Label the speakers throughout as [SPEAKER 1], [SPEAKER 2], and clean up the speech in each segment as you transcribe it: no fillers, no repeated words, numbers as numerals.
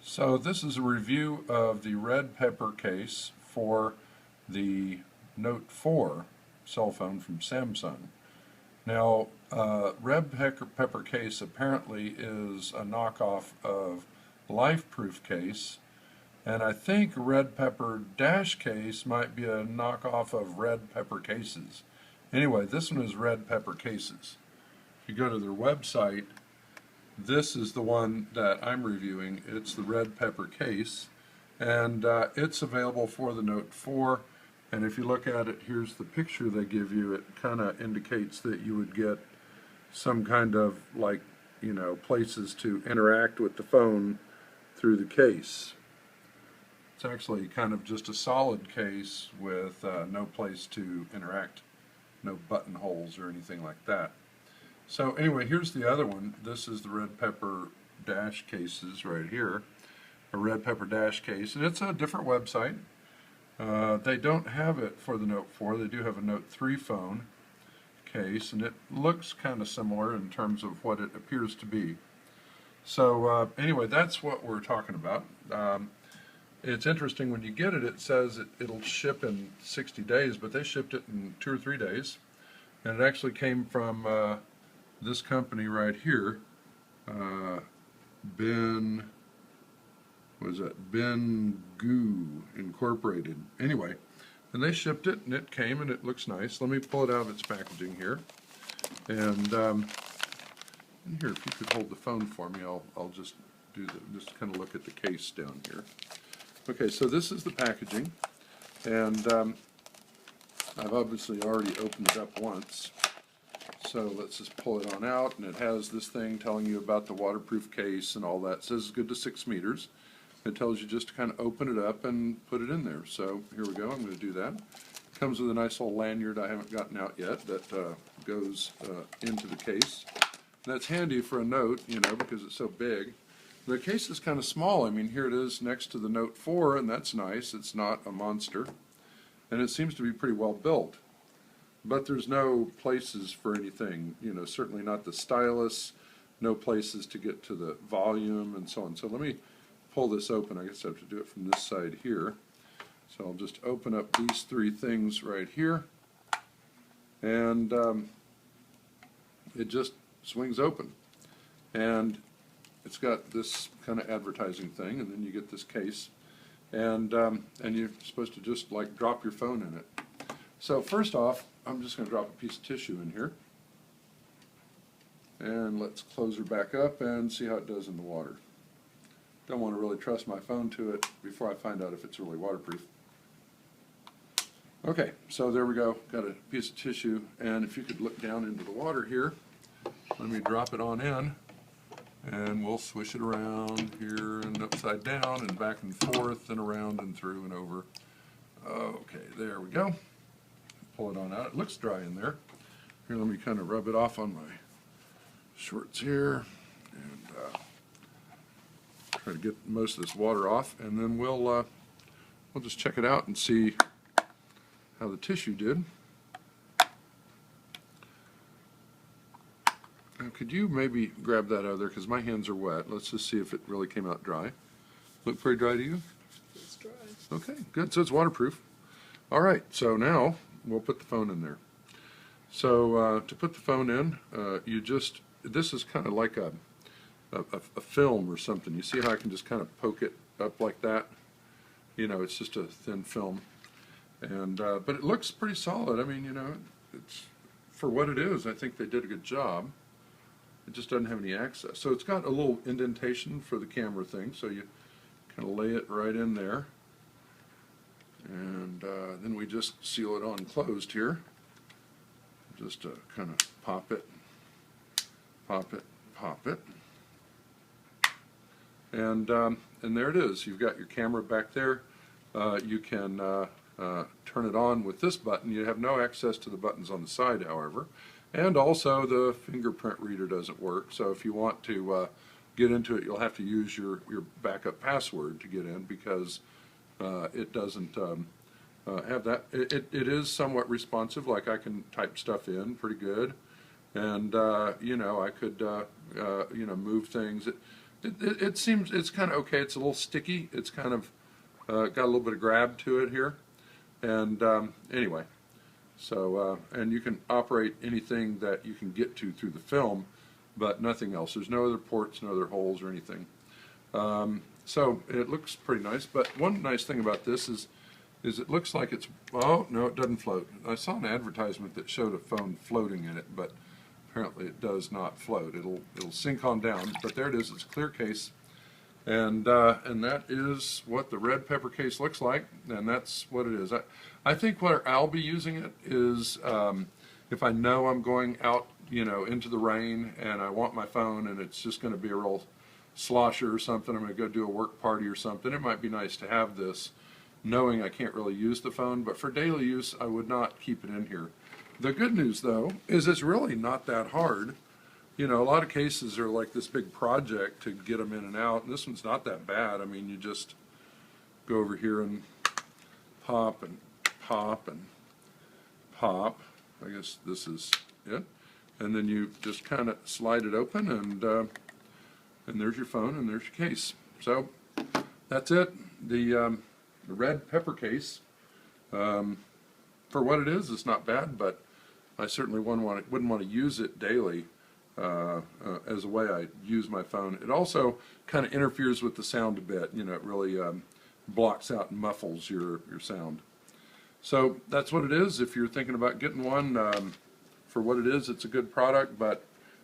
[SPEAKER 1] So this is a review of the red pepper case for the Note 4 cell phone from Samsung. Now, red pepper case apparently is a knockoff of LifeProof case, and I think red pepper dash case might be a knockoff of red pepper cases. Anyway, this one is red pepper cases. If you go to their website, this is the one that I'm reviewing. It's the red pepper case, and it's available for the Note 4. And if you look at it, here's the picture they give you. It kind of indicates that you would get some kind of, like, places to interact with the phone through the case. It's actually kind of just a solid case with no place to interact, no buttonholes or anything like that. So anyway, here's the other one. This is the red pepper dash cases right here, a red pepper dash case, and it's a different website. They don't have it for the Note 4. They do have a Note 3 phone case, and it looks kind of similar in terms of what it appears to be. So anyway, that's what we're talking about. It's interesting, when you get it, it says it'll ship in 60 days, but they shipped it in 2 or 3 days, and it actually came from this company right here, Ben Goo Incorporated. Anyway, and they shipped it, and it came, and it looks nice. Let me pull it out of its packaging here, and here, if you could hold the phone for me, I'll just just kind of look at the case down here. Okay, so this is the packaging, and I've obviously already opened it up once. So let's just pull it on out, and it has this thing telling you about the waterproof case and all that. It says it's good to 6 meters. It tells you just to kind of open it up and put it in there. So here we go. I'm going to do that. It comes with a nice little lanyard I haven't gotten out yet that goes into the case. And that's handy for a Note, because it's so big. The case is kind of small. I mean, here it is next to the Note 4, and that's nice. It's not a monster. And it seems to be pretty well built. But there's no places for anything, certainly not the stylus, no places to get to the volume and so on. So let me pull this open. I guess I have to do it from this side here. So I'll just open up these 3 things right here, and it just swings open. And it's got this kind of advertising thing, and then you get this case, and you're supposed to just like drop your phone in it. So first off, I'm just going to drop a piece of tissue in here, and let's close her back up and see how it does in the water. Don't want to really trust my phone to it before I find out if it's really waterproof. Okay, so there we go. Got a piece of tissue, and if you could look down into the water here, let me drop it on in, and we'll swish it around here and upside down and back and forth and around and through and over. Okay, there we go. Pull it on out. It looks dry in there. Here, let me kind of rub it off on my shorts here and try to get most of this water off, and then we'll just check it out and see how the tissue did. Now, could you maybe grab that out of there, because my hands are wet. Let's just see if it really came out dry. Look pretty dry to you?
[SPEAKER 2] It's dry.
[SPEAKER 1] Okay, good. So it's waterproof. All right, so now we'll put the phone in there. So to put the phone in, this is kind of like a film or something. You see how I can just kind of poke it up like that? It's just a thin film. And but it looks pretty solid. I mean, it's, for what it is, I think they did a good job. It just doesn't have any access. So it's got a little indentation for the camera thing, so you kind of lay it right in there. And then we just seal it on closed here. Just kind of pop it, pop it, pop it. And there it is. You've got your camera back there. You can turn it on with this button. You have no access to the buttons on the side, however. And also the fingerprint reader doesn't work. So if you want to get into it, you'll have to use your backup password to get in, because it doesn't have that. It is somewhat responsive. Like, I can type stuff in pretty good, and I could move things. It seems it's kind of okay. It's a little sticky. It's kind of got a little bit of grab to it here. And anyway, so and you can operate anything that you can get to through the film, but nothing else. There's no other ports, no other holes or anything. So it looks pretty nice. But one nice thing about this is it looks like it's, oh no, it doesn't float. I saw an advertisement that showed a phone floating in it, but apparently it does not float. It'll sink on down. But there it is. It's a clear case. And that is what the red pepper case looks like, and that's what it is. I think where I'll be using it is if I know I'm going out, into the rain and I want my phone and it's just going to be a real slosher or something. I'm going to go do a work party or something. It might be nice to have this, knowing I can't really use the phone. But for daily use, I would not keep it in here. The good news, though, is it's really not that hard. A lot of cases are like this big project to get them in and out, and this one's not that bad. I mean, you just go over here and pop and pop and pop. I guess this is it. And then you just kind of slide it open, and there's your phone, and there's your case. So that's it. The red pepper case, for what it is, it's not bad, but I certainly wouldn't want to use it daily. As a way I use my phone. It also kind of interferes with the sound a bit. It really blocks out and muffles your sound. So that's what it is. If you're thinking about getting one, for what it is, it's a good product, but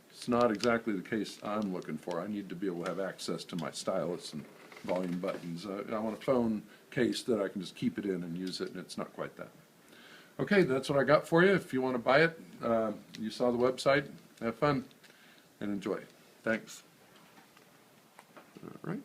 [SPEAKER 1] it's not exactly the case I'm looking for. I need to be able to have access to my stylus and volume buttons. I want a phone case that I can just keep it in and use it, and it's not quite that. Okay, that's what I got for you. If you want to buy it, you saw the website. Have fun and enjoy. Thanks. All right.